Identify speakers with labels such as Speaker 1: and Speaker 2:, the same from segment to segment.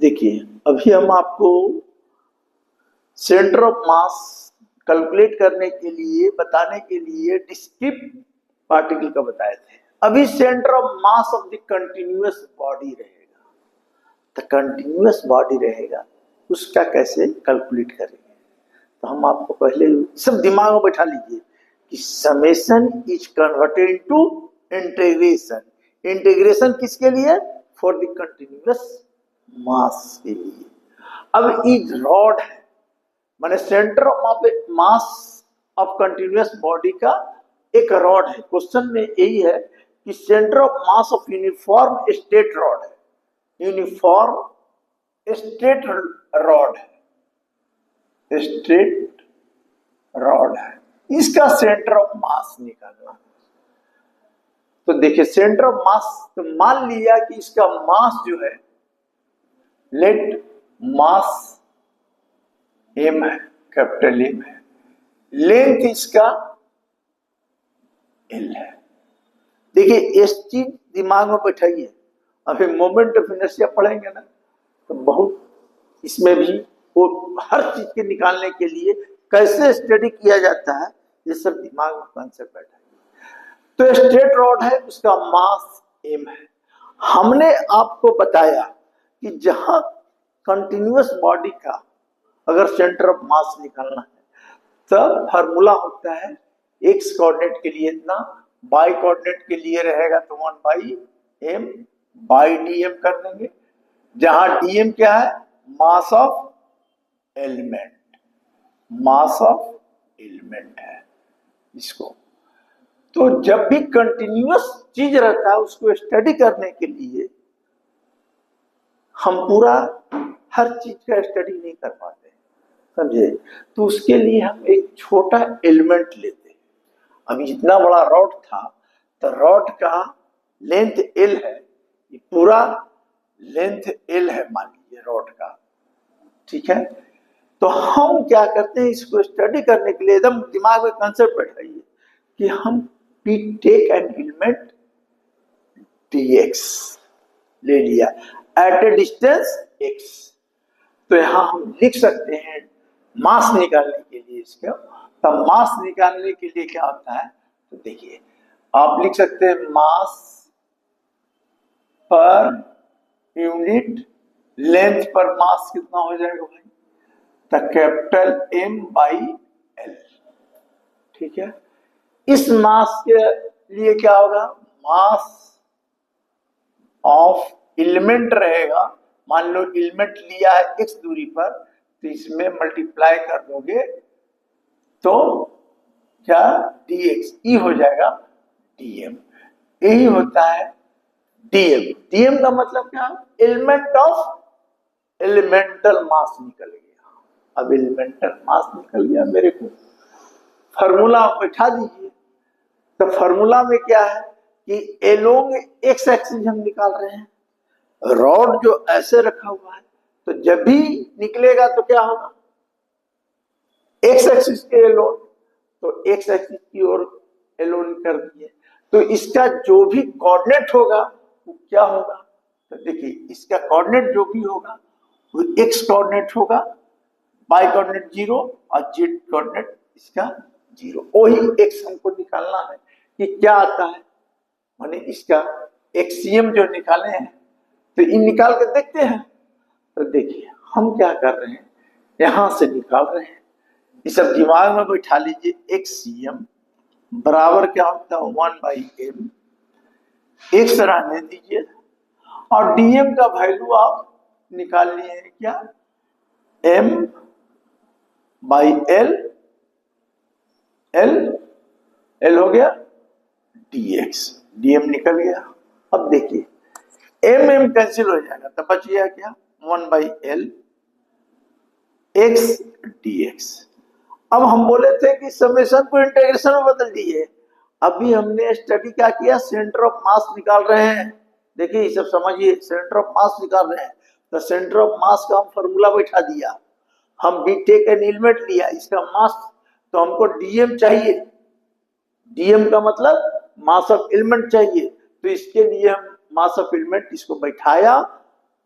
Speaker 1: देखिए अभी हम आपको सेंटर ऑफ मास कैलकुलेट करने के लिए बताने के लिए डिस्क्रीट पार्टिकल का बताए थे। अभी centre of mass of the continuous body रहेगा, तो कंटिन्यूअस बॉडी रहेगा उसका कैसे कैलकुलेट करेंगे। तो हम आपको पहले सब दिमाग में बैठा लीजिए कि summation is converted into integration. Integration किसके लिए? फॉर द कंटिन्यूअस मास के लिए। अब इज रॉड है माने centre of mass of continuous body का एक रॉड है। क्वेश्चन में यही है कि centre of mass of uniform straight rod है, यूनिफॉर्म स्ट्रेट रॉड है, स्ट्रेट रॉड है, इसका सेंटर ऑफ मास निकालना। तो देखिए सेंटर ऑफ मास, तो मान लिया कि इसका मास जो है, लेट मास एम है, कैपिटल एम है, लेंथ इसका एल है। देखिए इस चीज दिमाग में बैठाइए। अभी मोमेंट ऑफ इनर्शिया पढ़ेंगे ना तो बहुत इसमें भी वो हर चीज के निकालने के लिए कैसे स्टडी किया जाता है ये सब दिमाग में कॉन्सेप्ट बैठाइए। तो स्ट्रेट रॉड है, उसका मास एम है। हमने आपको बताया कि जहां कंटिन्यूअस बॉडी का अगर सेंटर ऑफ मास निकालना है तब फार्मूला होता है एक्स कोऑर्डिनेट के लिए इतना, वाई कोऑर्डिनेट के लिए रहेगा तो 1/m बाई dm कर देंगे, जहां dm क्या है? Mass of element, mass of element है इसको। तो जब भी कंटिन्यूअस चीज रहता है उसको स्टडी करने के लिए हम पूरा हर चीज का स्टडी नहीं कर पाते, समझे? तो उसके लिए हम एक छोटा एलिमेंट लेते हैं। अभी इतना बड़ा रॉड था तो रॉड का लेंथ एल है, ये पूरा लेंथ एल है मान लीजिए रॉड का, ठीक है। तो हम क्या करते हैं, इसको स्टडी करने के लिए एकदम दिमाग में कंसेप्ट बैठाइए कि हम we take an element dx ले लिया एट ए डिस्टेंस x। तो यहां हम लिख सकते हैं मास निकालने के लिए इसका, तब मास निकालने के लिए क्या होता है तो देखिए आप लिख सकते हैं मास पर यूनिट लेंथ पर मास कितना हो जाएगा भाई, तो कैपिटल M बाई L, ठीक है। इस मास के लिए क्या होगा, मास ऑफ एलिमेंट रहेगा। मान लो एलिमेंट लिया है x दूरी पर, तो इसमें मल्टीप्लाई कर दोगे तो क्या dx ई हो जाएगा dm, यही होता है dm। dm का मतलब क्या, एलिमेंट ऑफ एलिमेंटल मास निकल गया। अब एलिमेंटल मास निकल गया, मेरे को फार्मूला बैठा दीजिए। तो फार्मूला में क्या है कि एलोंग एक्स एक्सिस हम निकाल रहे हैं, रॉड जो ऐसे रखा हुआ है तो जब भी निकलेगा तो क्या होगा, एक्स एक्सिस के एलोन, तो एक्स एक्सिस की ओर एलोन कर दिए, तो इसका जो भी कोऑर्डिनेट होगा वो क्या होगा, तो देखिए इसका कोऑर्डिनेट जो भी होगा वो एक्स कोऑर्डिनेट होगा, वाई कोऑर्डिनेट 0 और जेड कोऑर्डिनेट इसका 0। वही एक्स हमको निकालना है कि क्या आता है, माने इसका एक्सियम जो निकाले हैं तो इन निकाल कर देखते हैं। तो देखिए हम क्या कर रहे हैं, यहां से निकाल रहे हैं, इस सब दिमाग में बैठा लीजिए। एक्सियम बराबर क्या होता है 1/m, एक्स रहने दीजिए और dm का वैल्यू आप निकाल लिए हैं क्या, m बाई l, l हो गया dx, dm निकल गया। अब देखिए m कैंसिल हो जाएगा तो बच गया क्या 1/l x dx। अब हम बोले थे कि समेशन को इंटीग्रेशन में बदल दिए। अभी हमने स्टडी क्या किया, सेंटर ऑफ मास निकाल रहे हैं। देखिए सब समझिए, सेंटर ऑफ मास निकाल रहे हैं तो सेंटर ऑफ मास का हम फॉर्मूला बैठा दिया। हम भी टेक एन एलिमेंट लिया, इसका मास तो हमको dm चाहिए, dm का मतलब मास ऑफ एलिमेंट चाहिए, तो इसके लिए हम मास ऑफ एलिमेंट इसको बैठाया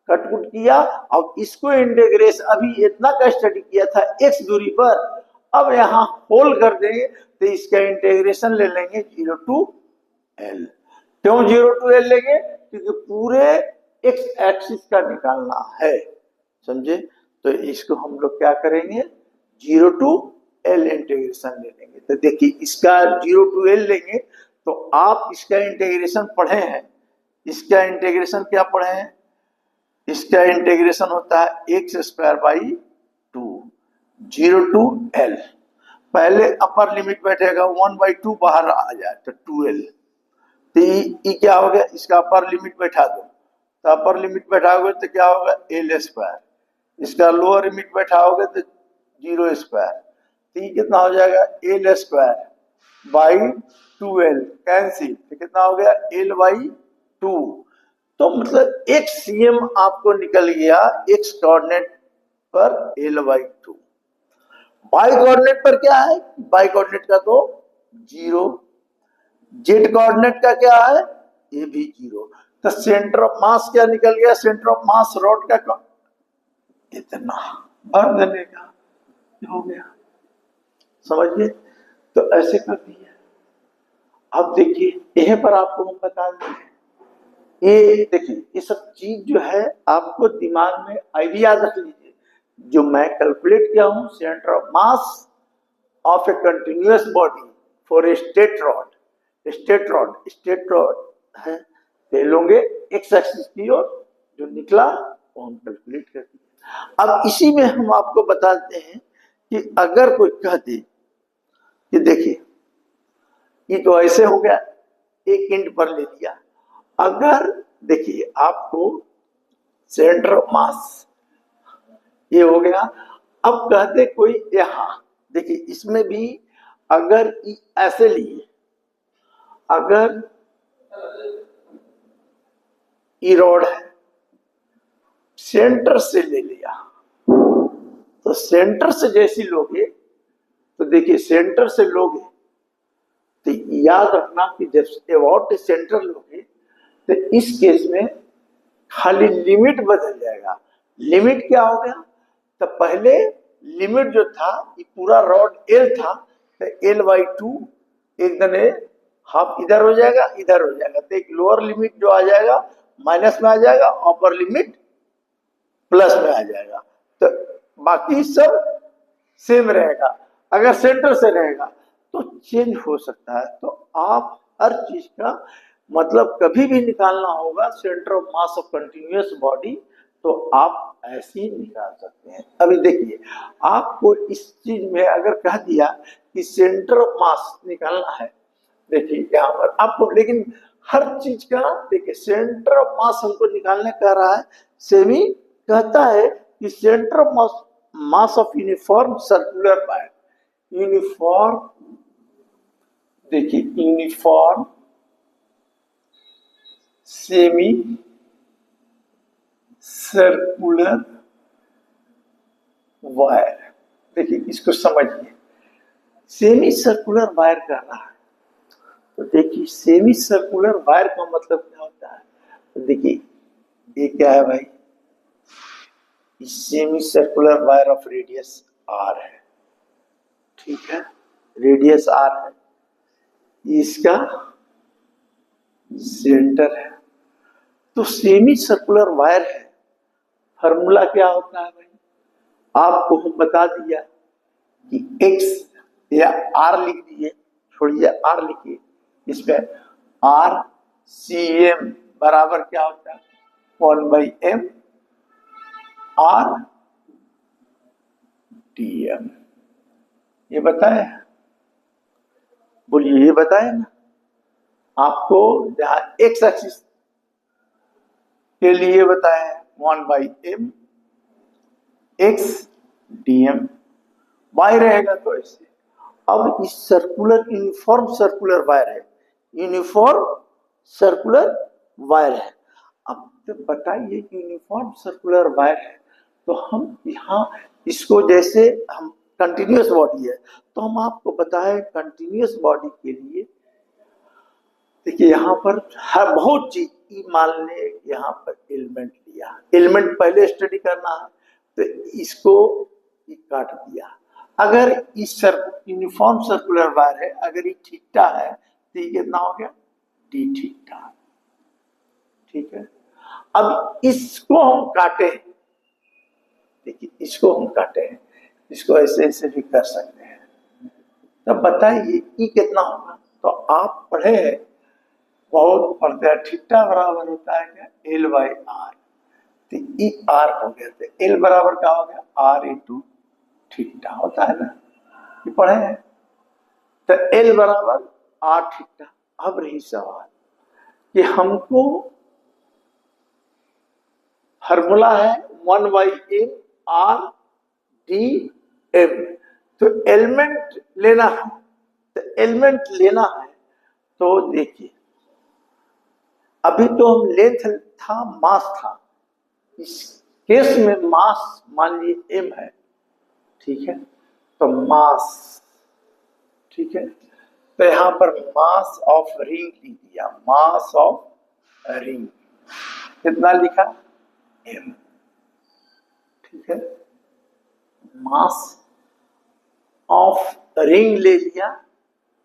Speaker 1: कटकुट किया। अब इसको इंटीग्रेशन, अभी इतना का स्टडी किया था x दूरी पर, अब यहाँ होल कर देंगे तो इसका इंटीग्रेशन ले लेंगे 0 to L। क्यों 0 to L लेंगे? क्योंकि पूरे x एक्सिस का निकालना है, समझे? तो इसको हम लोग क्या करेंगे, 0 to L इंटीग्रेशन ले लेंगे। तो देखिए इसका 0 to L लेंगे तो आप इसका इंटीग्रेशन पढ़े हैं, इसका इंटीग्रेशन क्या पढ़े हैं, इसका इंटीग्रेशन होता है x² 2 0 to L। पहले अपर लिमिट बैठेगा 1/2 बाहर आ जाए तो 2L, तो ये क्या हो गया, इसका अपर लिमिट बैठा दो, तो अपर लिमिट बैठाओगे तो क्या होगा L², इसका लोअर लिमिट बैठाओगे तो 0², तो ये कितना हो जाएगा L² 2L कैंसिल, तो कितना हो गया L/2। तो मतलब एक cm आपको निकल गया x कोऑर्डिनेट पर L/2। y कोऑर्डिनेट पर क्या है, y कोऑर्डिनेट का तो 0, z कोऑर्डिनेट का क्या है, ये भी 0। तो सेंटर ऑफ मास क्या निकल गया, सेंटर ऑफ मास रॉड का इतना भर देने का हो गया, समझिए? तो ऐसे कर दिया। अब देखिए यहीं पर आपको हम बता दें, ये देखिए ये सब चीज जो है आपको दिमाग में आइडिया रख लीजिए। जो मैं कैलकुलेट किया हूं, centre of mass of A continuous body for a straight rod है, ले लोगे एक्स एक्सिस की ओर, जो निकला वो हम कैलकुलेट कर दिए। अब इसी में हम आपको बताते हैं कि अगर कोई कह दे कि देखिए ये तो ऐसे हो गया, एक इंट पर ले लिया, अगर देखिए आपको सेंटर ऑफ मास ये हो गया, अब कहते कोई यहां देखिए इसमें भी अगर ऐसे लिए, अगर ये रॉड है सेंटर से ले लिया, तो सेंटर से जैसी लोगे तो देखिए सेंटर से लोगे तो याद रखना कि जब अबाउट सेंटर लोगे तो इस केस में खाली लिमिट बदल जाएगा। लिमिट क्या हो गया, तो पहले लिमिट जो था ये पूरा रॉड L था, तो L/2 एकदम हाफ इधर हो जाएगा, इधर हो जाएगा, तो एक लोअर लिमिट जो आ जाएगा माइनस में आ जाएगा, अपर लिमिट प्लस में आ जाएगा, तो बाकी सब सेम रहेगा। अगर सेंटर से रहेगा तो चेंज हो सकता है। तो आप हर चीज का मतलब कभी भी निकालना होगा centre of mass of continuous body, तो आप ऐसे ही निकाल सकते हैं। अभी देखिए आपको इस चीज में अगर कह दिया कि सेंटर ऑफ मास निकालना है, देखिए यहाँ पर आपको, लेकिन हर चीज का देखिए सेंटर ऑफ मास हमको निकालने कह रहा है, सेमी कहता है कि centre of mass of uniform circular wire, uniform देखिए यूनिफॉर्म सेमी सर्कुलर वायर, देखिए इसको समझिए, सेमी सर्कुलर वायर कर रहा है। तो देखिए सेमी सर्कुलर वायर का मतलब क्या होता है, तो देखिए ये क्या है भाई, semi circular wire of radius r है, ठीक है, रेडियस r है, इसका सेंटर है। तो सेमी सर्कुलर वायर है, फार्मूला क्या होता है भाई, आपको हम बता दिया कि x या r लिख दिए, छोड़िए r लिखिए, इसमें r cm बराबर क्या होता है 1/m r dm, ये बताए, बोलिए ये बताए ना आपको, जहां एक्स एक्सिस के लिए बताया 1/m x dm, y रहेगा तो ऐसे। अब इस सर्कुलर यूनिफॉर्म सर्कुलर वायर है, यूनिफॉर्म सर्कुलर वायर है। अब तो बताइए कि यूनिफॉर्म सर्कुलर वायर है, तो हम यहाँ इसको जैसे हम कंटिन्यूअस बॉडी है, तो हम आपको बताएं कंटिन्यूअस बॉडी के लिए देखिए यहाँ पर हर बहुत चीज मान ले, यहाँ पर एलिमेंट लिया दिया, एलिमेंट पहले स्टडी करना है तो इसको काट दिया। अगर इस यूनिफॉर्म सर्कुलर वायर है, अगर ये थीटा है तो ये कितना हो गया, डी थीटा। ठीक है, अब इसको हम काटे, देखिए इसको हम काटे हैं, इसको ऐसे ऐसे भी कर सकते हैं। तब बताइए ई कितना होगा। तो आप पढ़े हैं, बहुत पढ़ते हैं, थीटा बराबर होता है क्या, एल बाई आर। तो ई आर हो गया, तो एल बराबर क्या हो गया, आर इंटू थीटा होता है ना, ये पढ़े हैं। तो एल बराबर आर थीटा। अब रही सवाल कि हमको फार्मूला है 1/m आर डी एम, तो एलिमेंट लेना है, तो एलिमेंट लेना है तो देखिए अभी तो हम लेंथ था, मास था, इस केस में मास मान लीजिए m है, ठीक है, तो मास, ठीक है, तो यहां पर मास ऑफ रिंग लिख दिया, मास ऑफ रिंग कितना लिखा, m, ठीक है, मास ऑफ रिंग ले लिया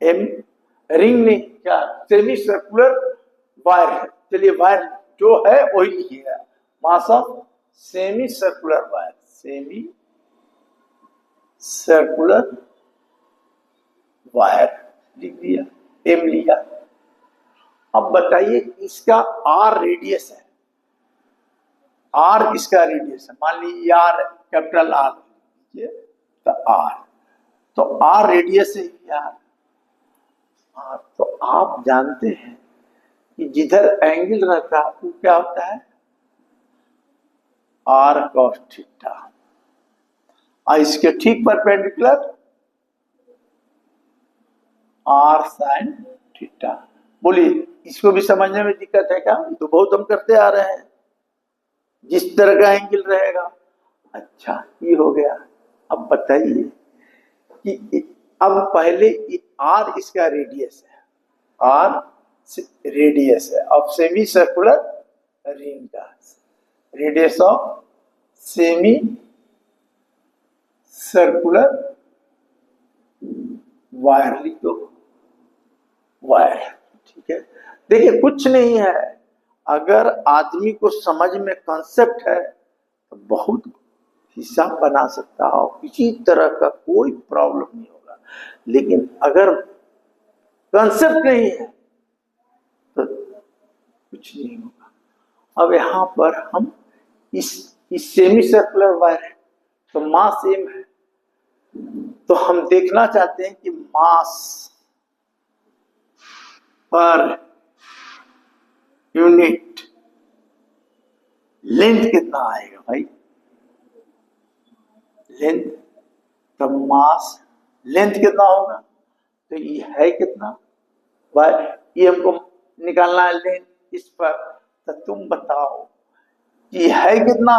Speaker 1: m, रिंग नहीं क्या, सेमी सर्कुलर वायर है, चलिए वायर जो है वही लिखिएगा, mass of semi circular wire, semi circular wire लिख दिया, m लिया। अब बताइए इसका r रेडियस है, r इसका रेडियस है, मान लीजिए r कैपिटल R तो r, तो r रेडियस है यार, तो आप जानते हैं कि जिधर एंगल रहता है वो क्या होता है, r cos थीटा, और इसके ठीक परपेंडिकुलर r sin थीटा। बोलिए इसको भी समझने में दिक्कत है क्या, तो बहुत हम करते आ रहे हैं, जिस तरह का एंगल रहेगा। अच्छा ये हो गया। अब बताइए कि अब पहले r इसका रेडियस है, r रेडियस है ऑफ सेमी सर्कुलर रिंग का, radius of semi circular wire लिख दो, वायर, ठीक है। देखिए कुछ नहीं है, अगर आदमी को समझ में कंसेप्ट है तो बहुत हिसाब बना सकता हो, किसी तरह का कोई प्रॉब्लम नहीं होगा, लेकिन अगर कंसेप्ट नहीं है तो कुछ नहीं होगा। अब यहां पर हम इस सेमी सर्कुलर वायर है तो मास m है, तो हम देखना चाहते हैं कि मास पर यूनिट लेंथ कितना आएगा भाई, लेंथ, तो मास लेंथ कितना होगा, तो ये है कितना भाई, ये हमको निकालना है लेंथ इस पर, तो तुम बताओ कि है कितना,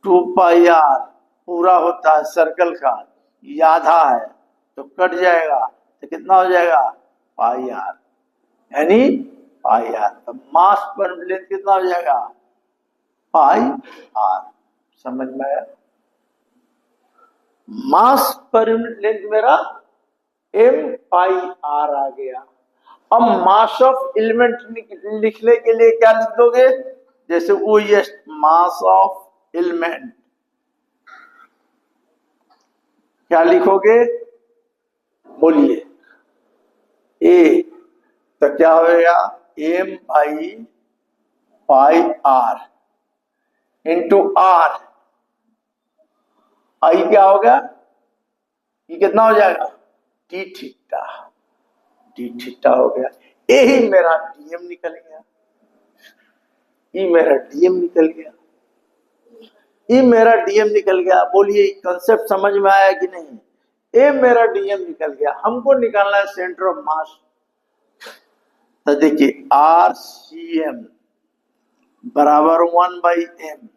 Speaker 1: 2πr पूरा होता है सर्कल का, ये आधा है तो कट जाएगा, तो कितना हो जाएगा πr, यानी πr, तो मास पर लेंथ कितना हो जाएगा πr, समझ में आया। मास पर लेंथ मेरा m/r आ गया। अब मास ऑफ एलिमेंट लिखने के लिए क्या लिख दोगे, जैसे वो ये मास ऑफ एलिमेंट क्या लिखोगे, बोलिए ए, तो क्या होगा m/πr इंटू r, आई क्या होगा, ये कितना हो जाएगा डी थीटा, डी थीटा हो गया, यही मेरा डीएम निकल गया, ये मेरा डीएम निकल गया, ये मेरा डीएम निकल गया। बोलिए कंसेप्ट समझ में आया कि नहीं, ये मेरा डीएम निकल गया। हमको निकालना है सेंटर ऑफ मास, तो देखिए आर सी एम बराबर 1/m,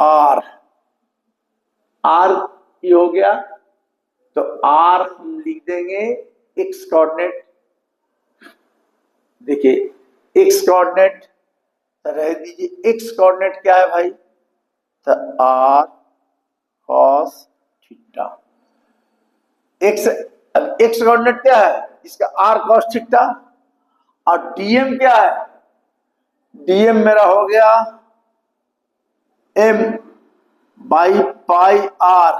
Speaker 1: आर ये हो गया, तो आर हम लिख देंगे एक्स कोऑर्डिनेट, देखिए एक्स कोऑर्डिनेट तो रह दीजिए एक्स कोऑर्डिनेट क्या है भाई, तो आर कॉस थीटा। एक्स, अब एक्स कोऑर्डिनेट क्या है इसका, आर कॉस थीटा। और डीएम क्या है, डीएम मेरा हो गया m by pi r,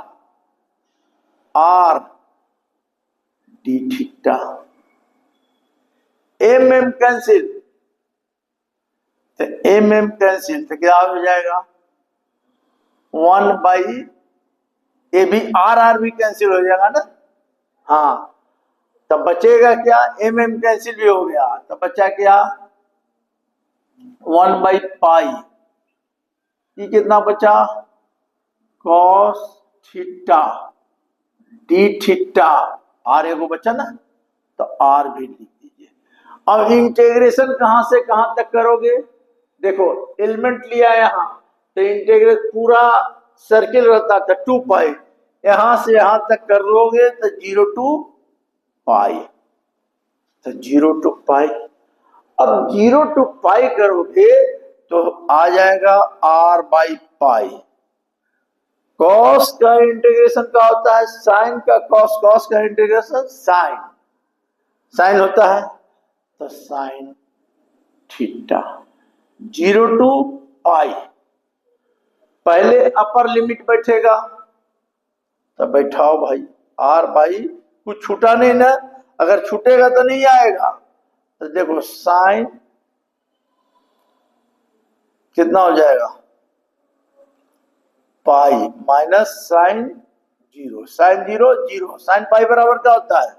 Speaker 1: r d theta. M m cancel, तो एम एम कैंसिल, तो क्या हो जाएगा 1 ए भी, आर आर भी कैंसिल हो जाएगा ना। हाँ, तब बचेगा क्या, एम एम कैंसिल भी हो गया, तब बचा क्या 1/पाई, ये कितना बचा cos theta d theta, r a को बचा ना, तो आर भी लिख दीजिए। अब इंटीग्रेशन कहां से कहां तक करोगे, देखो एलिमेंट लिया यहां, तो इंटीग्रेट पूरा सर्किल रहता था 2 पाई, यहां से यहां तक कर लोगे तो 0 to पाई, तो 0 to पाई। अब 0 to पाई करोगे तो आ जाएगा r बाई पाई। कॉस का इंटीग्रेशन क्या होता है, साइन का कॉस, कॉस का इंटीग्रेशन साइन, साइन होता है, तो साइन थीटा 0 to पाई। पहले अपर लिमिट बैठेगा, तो बैठाओ भाई r बाई, कुछ छूटा नहीं ना, अगर छूटेगा तो नहीं आएगा, तो देखो साइन कितना हो जाएगा pi minus sine 0, sine 0 0, sine pi बराबर क्या होता है,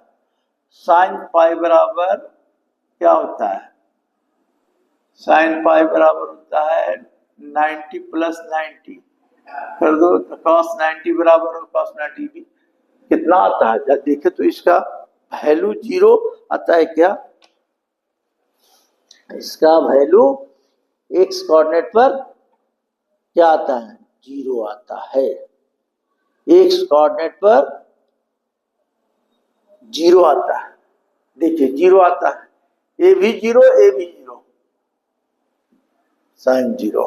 Speaker 1: साइन पाई बराबर क्या होता है, साइन पाई बराबर होता है 90 प्लस 90 कर दो, तो कॉस 90 बराबर, कॉस 90 भी कितना आता है, जब देखे तो इसका वैल्यू 0 आता है क्या, इसका वैल्यू एक्स कोऑर्डिनेट पर क्या आता है 0 आता है, एक्स कोऑर्डिनेट पर 0 आता है, देखिए 0 आता है, ए भी 0 ए भी 0, साइन 0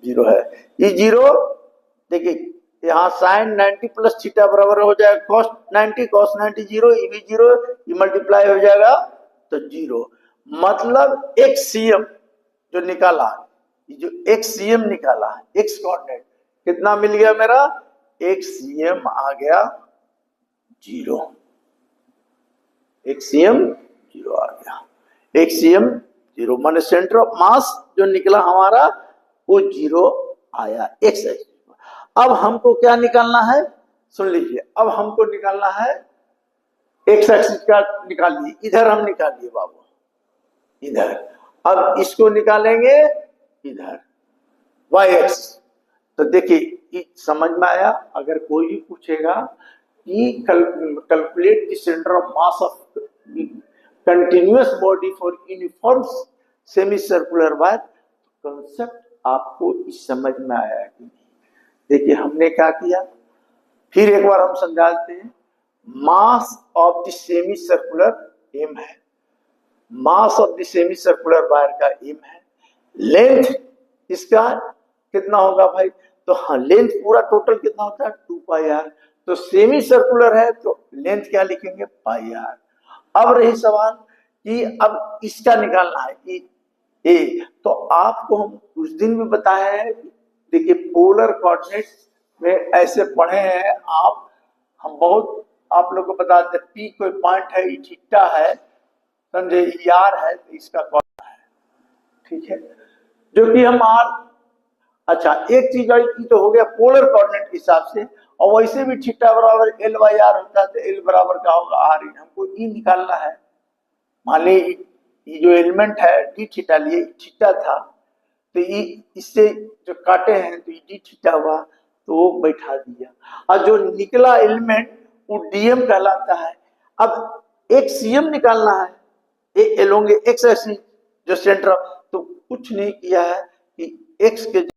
Speaker 1: 0 है, ये 0, देखिए यहाँ साइन 90 प्लस थीटा बराबर हो जाएगा कॉस 90, कॉस 90 0, ये भी 0, ये मल्टीप्लाई हो जाएगा तो 0, मतलब एक्ससीएम जो निकाला, ये जो एक्ससीएम निकाला एक्स कोऑर्डिनेट कितना मिल गया मेरा, एक्ससीएम आ गया 0, एक्ससीएम 0 आ गया, एक्ससीएम 0 माने सेंटर ऑफ मास जो निकला हमारा वो 0 आया एक्स एक्सिस। अब हमको क्या निकालना है, सुन लीजिए, अब हमको निकालना है एक्स एक्सिस का, निकालिए इधर, हम निकालिए बाबू इधर, अब इसको निकालेंगे इधर वाई एक्स। तो देखिए समझ में आया, अगर कोई भी पूछेगा कि calculate the centre of mass of continuous body for uniform semi circular wire, concept आपको इस समझ में आया कि नहीं। देखिए हमने क्या किया, फिर एक बार हम समझाते हैं, mass of the semi circular M है, mass of the semi circular wire का एम है, लेंथ इसका कितना होगा भाई, तो हाँ लेंथ पूरा टोटल कितना होता है 2 पाई आर, तो सेमी सर्कुलर है तो लेंथ क्या लिखेंगे पाई आर। अब रही सवाल कि अब इसका निकालना है कि ए, तो आपको हम उस दिन भी बताए हैं, देखिए पोलर कोऑर्डिनेट में ऐसे पढ़े हैं आप, हम बहुत आप लोग को बताते हैं, पी कोई पॉइंट है, ई थीटा है, समझे, ई आर है, तो इसका कौन है, ठीक है, जो कि हम आर, अच्छा एक चीज आई की तो हो गया पोलर कोऑर्डिनेट के हिसाब से, और वैसे भी थीटा बराबर एल बाई आर होता है, तो एल बराबर क्या होगा आर, हमको ई निकालना है। मान ली ये जो एलिमेंट है डी थीटा लिए, थीटा था, तो ये इससे जो काटे हैं तो ये डी थीटा हुआ, तो वो बैठा दिया, और जो निकला एलिमेंट वो डीएम कहलाता है। अब एक सीएम निकालना है, एक एलोंगे एक्स एक्सिस जो सेंटर, तो कुछ नहीं किया है कि एक्स के